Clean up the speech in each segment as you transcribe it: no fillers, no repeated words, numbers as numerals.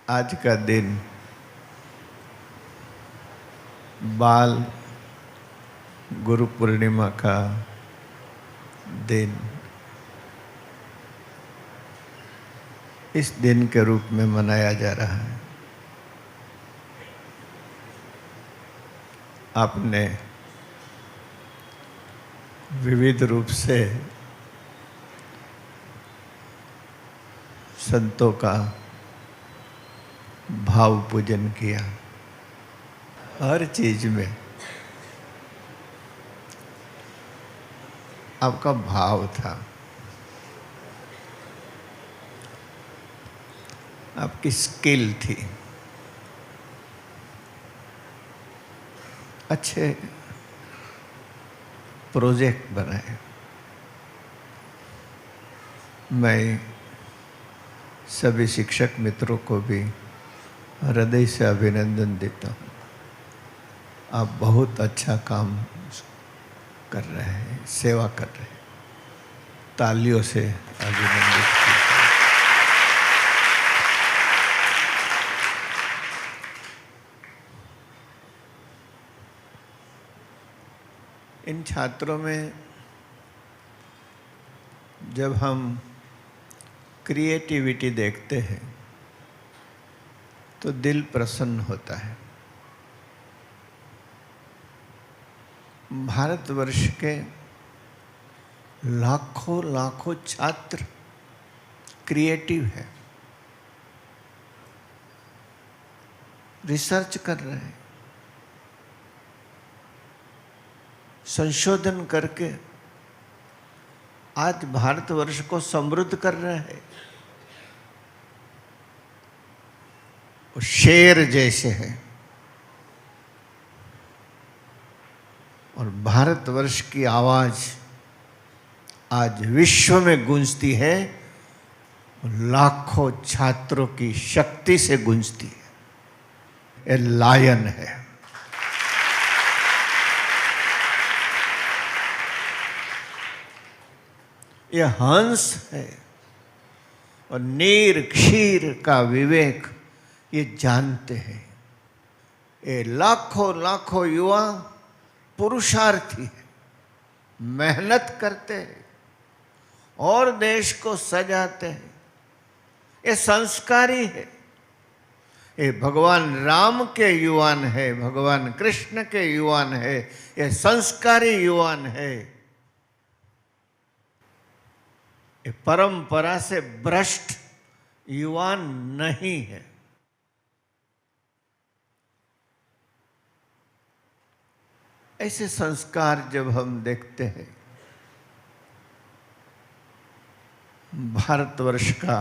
आज का दिन बाल गुरु पूर्णिमा का दिन इस दिन के रूप में मनाया जा रहा है। आपने विविध रूप से संतों का भाव पूजन किया। हर चीज में आपका भाव था, आपकी स्किल थी। अच्छे प्रोजेक्ट बनाए। मैं सभी शिक्षक मित्रों को भी हृदय से अभिनंदन देता हूँ। आप बहुत अच्छा काम कर रहे हैं, सेवा कर रहे हैं। तालियों से अभिनंदित कीजिए। इन छात्रों में जब हम क्रिएटिविटी देखते हैं तो दिल प्रसन्न होता है। भारतवर्ष के लाखों लाखों छात्र क्रिएटिव है, रिसर्च कर रहे हैं, संशोधन करके आज भारतवर्ष को समृद्ध कर रहे हैं। वो शेर जैसे हैं और भारतवर्ष की आवाज आज विश्व में गूंजती है। लाखों छात्रों की शक्ति से गूंजती है। ये लायन है। ये हंस है और नीर क्षीर का विवेक ये जानते हैं। ये लाखों लाखों युवा पुरुषार्थी है, मेहनत करते हैं और देश को सजाते हैं। ये संस्कारी है। ये भगवान राम के युवान है, भगवान कृष्ण के युवान है। ये संस्कारी युवान है। ये परंपरा से भ्रष्ट युवान नहीं है। ऐसे संस्कार जब हम देखते हैं, भारतवर्ष का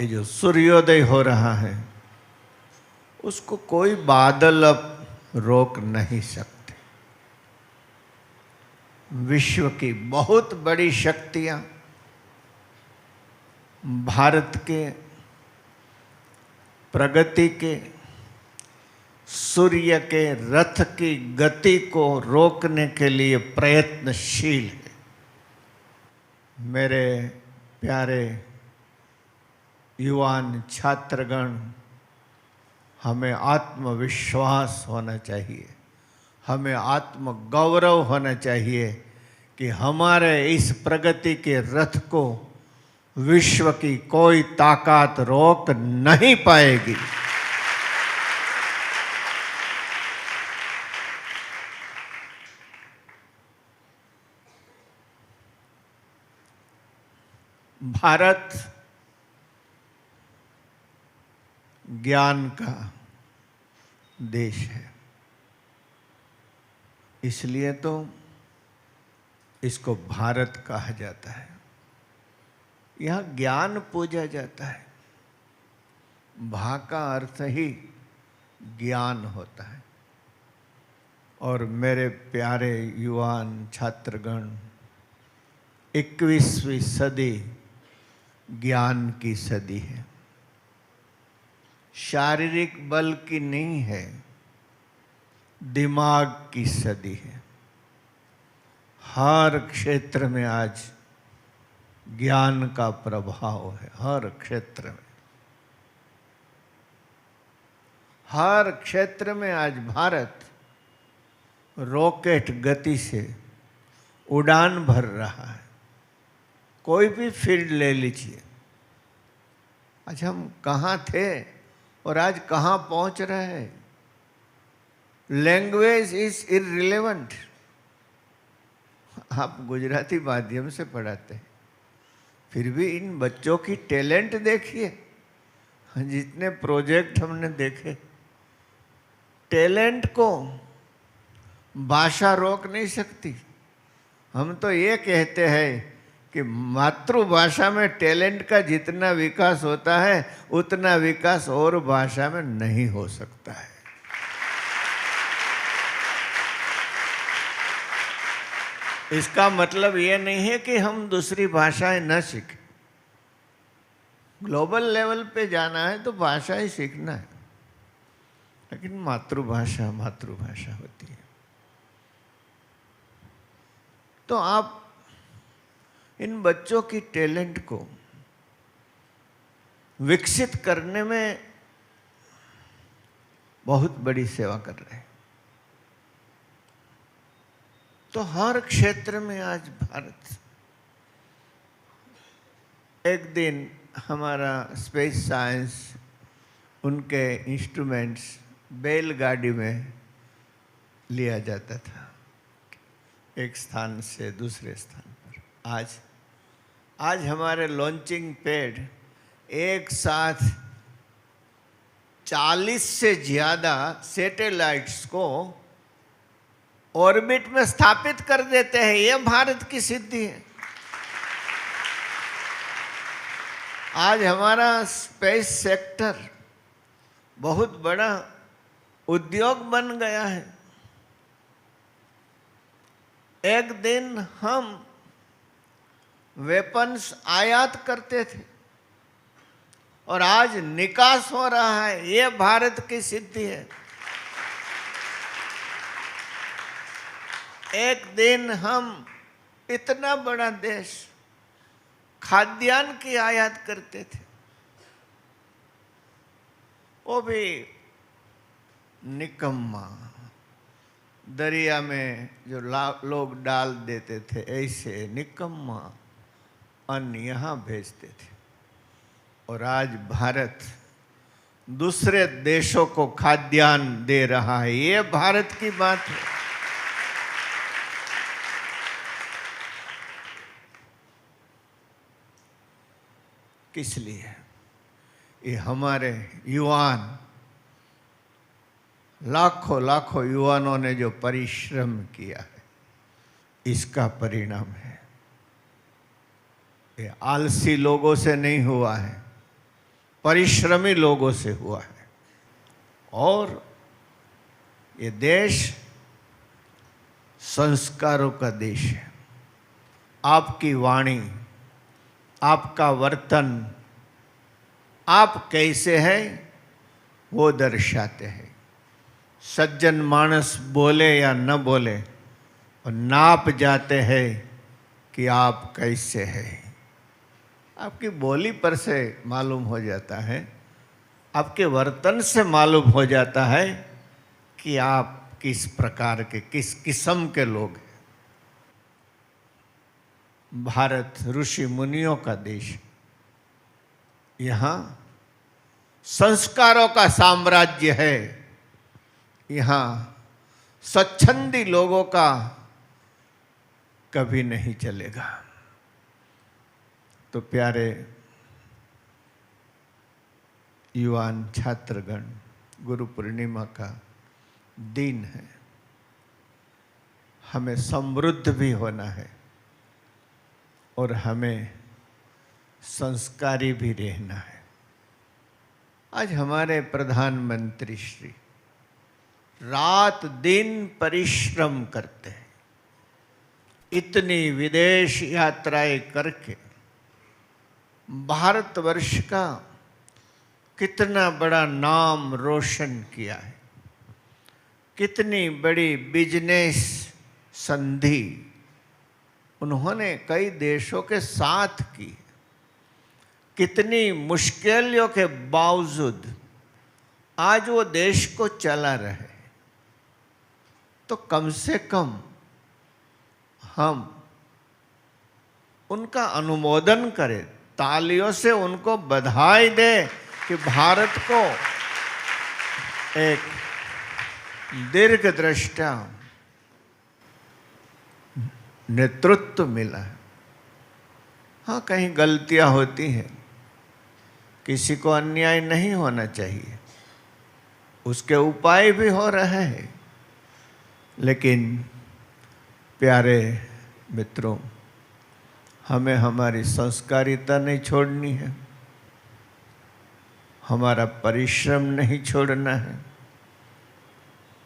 ये जो सूर्योदय हो रहा है उसको कोई बादल अब रोक नहीं सकते। विश्व की बहुत बड़ी शक्तियां भारत के प्रगति के, सूर्य के रथ की गति को रोकने के लिए प्रयत्नशील है। मेरे प्यारे युवान छात्रगण, हमें आत्मविश्वास होना चाहिए, हमें आत्मगौरव होना चाहिए कि हमारे इस प्रगति के रथ को विश्व की कोई ताकत रोक नहीं पाएगी। भारत ज्ञान का देश है, इसलिए तो इसको भारत कहा जाता है। यहाँ ज्ञान पूजा जाता है। भा का अर्थ ही ज्ञान होता है। और मेरे प्यारे युवान छात्रगण, 21वीं सदी ज्ञान की सदी है। शारीरिक बल की नहीं है, दिमाग की सदी है। हर क्षेत्र में आज ज्ञान का प्रभाव है, हर क्षेत्र में। हर क्षेत्र में आज भारत रॉकेट गति से उड़ान भर रहा है। कोई भी फील्ड ले लीजिए, आज हम कहाँ थे और आज कहाँ पहुँच रहे हैं। Language is irrelevant. आप गुजराती माध्यम से पढ़ाते हैं, फिर भी इन बच्चों की टैलेंट देखिए। जितने प्रोजेक्ट हमने देखे, टैलेंट को भाषा रोक नहीं सकती। हम तो ये कहते हैं कि मातृभाषा में टैलेंट का जितना विकास होता है उतना विकास और भाषा में नहीं हो सकता है। इसका मतलब ये नहीं है कि हम दूसरी भाषाएं न सीखें। ग्लोबल लेवल पे जाना है तो भाषा ही सीखना है, लेकिन मातृभाषा मातृभाषा होती है। तो आप इन बच्चों की टैलेंट को विकसित करने में बहुत बड़ी सेवा कर रहे हैं। तो हर क्षेत्र में आज भारत, एक दिन हमारा स्पेस साइंस, उनके इंस्ट्रूमेंट्स बैलगाड़ी में लिया जाता था एक स्थान से दूसरे स्थान पर। आज हमारे लॉन्चिंग पैड एक साथ 40 से ज़्यादा सैटेलाइट्स को ऑर्बिट में स्थापित कर देते हैं। यह भारत की सिद्धि है। आज हमारा स्पेस सेक्टर बहुत बड़ा उद्योग बन गया है। एक दिन हम वेपन्स आयात करते थे और आज निकास हो रहा है। यह भारत की सिद्धि है। एक दिन हम इतना बड़ा देश खाद्यान्न की आयात करते थे, वो भी निकम्मा, दरिया में जो लोग डाल देते थे, ऐसे निकम्मा अन्न यहाँ भेजते थे। और आज भारत दूसरे देशों को खाद्यान्न दे रहा है। ये भारत की बात है। किस लिए? ये हमारे युवान, लाखों लाखों युवानों ने जो परिश्रम किया है, इसका परिणाम है। ये आलसी लोगों से नहीं हुआ है, परिश्रमी लोगों से हुआ है। और ये देश संस्कारों का देश है। आपकी वाणी, आपका वर्तन, आप कैसे हैं वो दर्शाते हैं। सज्जन मानस बोले या न बोले, और नाप जाते हैं कि आप कैसे हैं। आपकी बोली पर से मालूम हो जाता है, आपके वर्तन से मालूम हो जाता है कि आप किस प्रकार के, किस किस्म के लोग हैं। भारत ऋषि मुनियों का देश, यहाँ संस्कारों का साम्राज्य है। यहाँ स्वच्छंदी लोगों का कभी नहीं चलेगा। तो प्यारे युवान छात्रगण, गुरु पूर्णिमा का दिन है। हमें समृद्ध भी होना है और हमें संस्कारी भी रहना है। आज हमारे प्रधानमंत्री श्री रात दिन परिश्रम करते हैं। इतनी विदेश यात्राएं करके भारतवर्ष का कितना बड़ा नाम रोशन किया है। कितनी बड़ी बिजनेस संधि उन्होंने कई देशों के साथ की। कितनी मुश्किलों के बावजूद आज वो देश को चला रहे, तो कम से कम हम उनका अनुमोदन करें, तालियों से उनको बधाई दें कि भारत को एक दीर्घदृष्टा नेतृत्व मिला है। हाँ, कहीं गलतियां होती हैं, किसी को अन्याय नहीं होना चाहिए, उसके उपाय भी हो रहे हैं, लेकिन प्यारे मित्रों, हमें हमारी संस्कारिता नहीं छोड़नी है, हमारा परिश्रम नहीं छोड़ना है,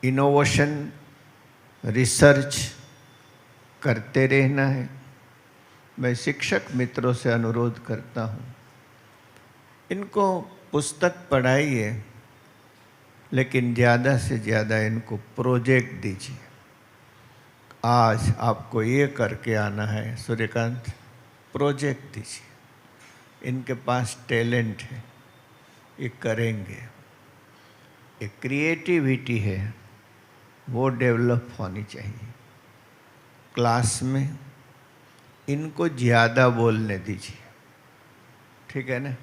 इनोवेशन रिसर्च करते रहना है। मैं शिक्षक मित्रों से अनुरोध करता हूँ, इनको पुस्तक पढ़ाइए, लेकिन ज़्यादा से ज़्यादा इनको प्रोजेक्ट दीजिए। आज आपको ये करके आना है सूर्यकांत, प्रोजेक्ट दीजिए। इनके पास टैलेंट है, ये करेंगे। एक क्रिएटिविटी है, वो डेवलप होनी चाहिए। क्लास में इनको ज़्यादा बोलने दीजिए, ठीक है ना?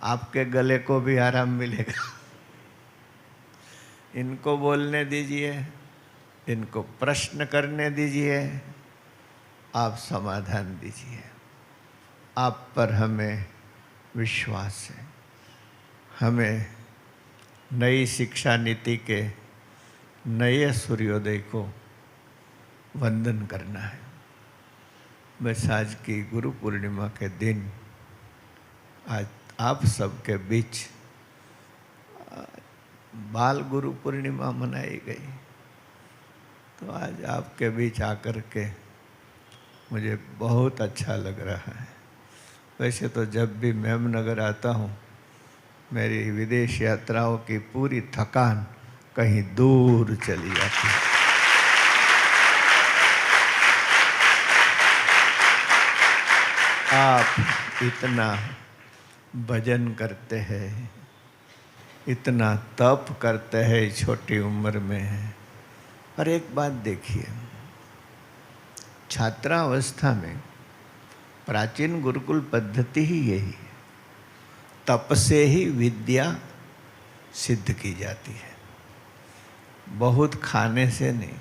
आपके गले को भी आराम मिलेगा। इनको बोलने दीजिए, इनको प्रश्न करने दीजिए, आप समाधान दीजिए। आप पर हमें विश्वास है। हमें नई शिक्षा नीति के नए सूर्योदय को वंदन करना है। बस आज की गुरु पूर्णिमा के दिन आज आप सबके बीच बाल गुरु पूर्णिमा मनाई गई, तो आज आपके बीच आकर के मुझे बहुत अच्छा लग रहा है। वैसे तो जब भी मेमनगर आता हूँ, मेरी विदेश यात्राओं की पूरी थकान कहीं दूर चली जाती है। आप इतना भजन करते हैं, इतना तप करते हैं छोटी उम्र में। और एक बात देखिए, छात्रावस्था में प्राचीन गुरुकुल पद्धति ही यही है, तप से ही विद्या सिद्ध की जाती है। बहुत खाने से नहीं,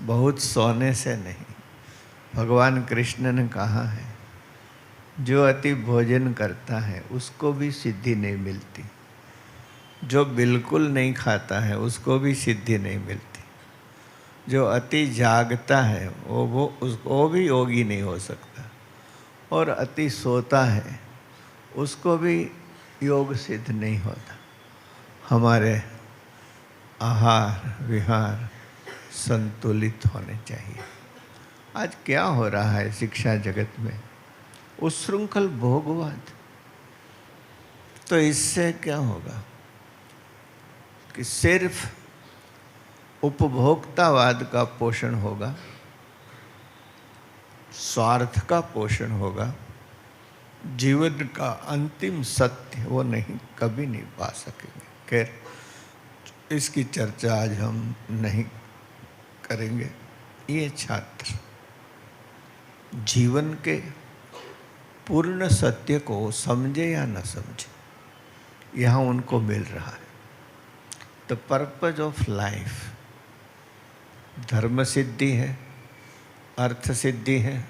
बहुत सोने से नहीं। भगवान कृष्ण ने कहा है, जो अति भोजन करता है उसको भी सिद्धि नहीं मिलती, जो बिल्कुल नहीं खाता है उसको भी सिद्धि नहीं मिलती, जो अति जागता है वो भी योगी नहीं हो सकता, और अति सोता है उसको भी योग सिद्ध नहीं होता। हमारे आहार विहार संतुलित होने चाहिए। आज क्या हो रहा है शिक्षा जगत में? उच्छृंखल भोगवाद। तो इससे क्या होगा कि सिर्फ उपभोक्तावाद का पोषण होगा, स्वार्थ का पोषण होगा, जीवन का अंतिम सत्य वो नहीं, कभी नहीं पा सकेंगे। खैर, इसकी चर्चा आज हम नहीं करेंगे। ये छात्र जीवन के पूर्ण सत्य को समझे या न समझे, यहाँ उनको मिल रहा है। द पर्पज ऑफ लाइफ, धर्म सिद्धि है, अर्थ सिद्धि है,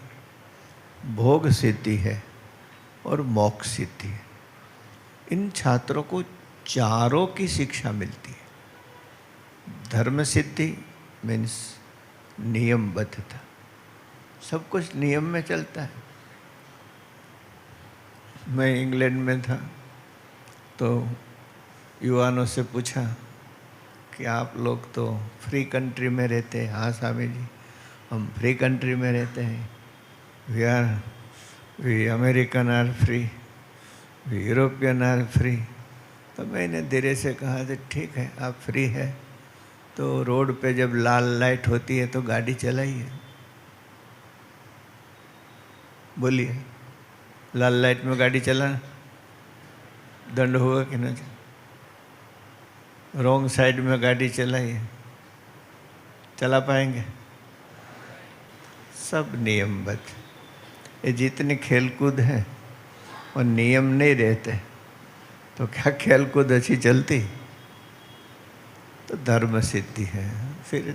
भोग सिद्धि है और मोक्ष सिद्धि है। इन छात्रों को चारों की शिक्षा मिलती है। धर्म सिद्धि मीन्स नियमबद्धता, सब कुछ नियम में चलता है। मैं इंग्लैंड में था तो युवानों से पूछा कि आप लोग तो फ्री कंट्री में रहते हैं। हाँ स्वामी जी, हम फ्री कंट्री में रहते हैं। We American are free, we European are free. तो मैंने धीरे से कहा कि ठीक है, आप फ्री है तो रोड पे जब लाल लाइट होती है तो गाड़ी चलाइए। बोलिए, लाल लाइट में गाड़ी चलाना दंड होगा कि ना? रॉन्ग साइड में गाड़ी चलाई, चला पाएंगे? सब नियमबद्ध। ये जितनी खेलकूद है और नियम नहीं रहते तो क्या खेलकूद अच्छी चलती? तो धर्म सिद्धि है। फिर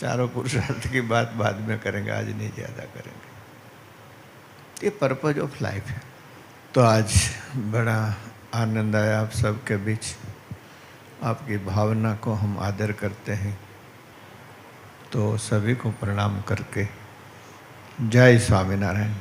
चारों पुरुषार्थ की बात बाद में करेंगे, आज नहीं ज़्यादा करेंगे। ये पर्पज ऑफ लाइफ है। तो आज बड़ा आनंद आया आप सबके बीच। आपकी भावना को हम आदर करते हैं। तो सभी को प्रणाम करके जय स्वामीनारायण।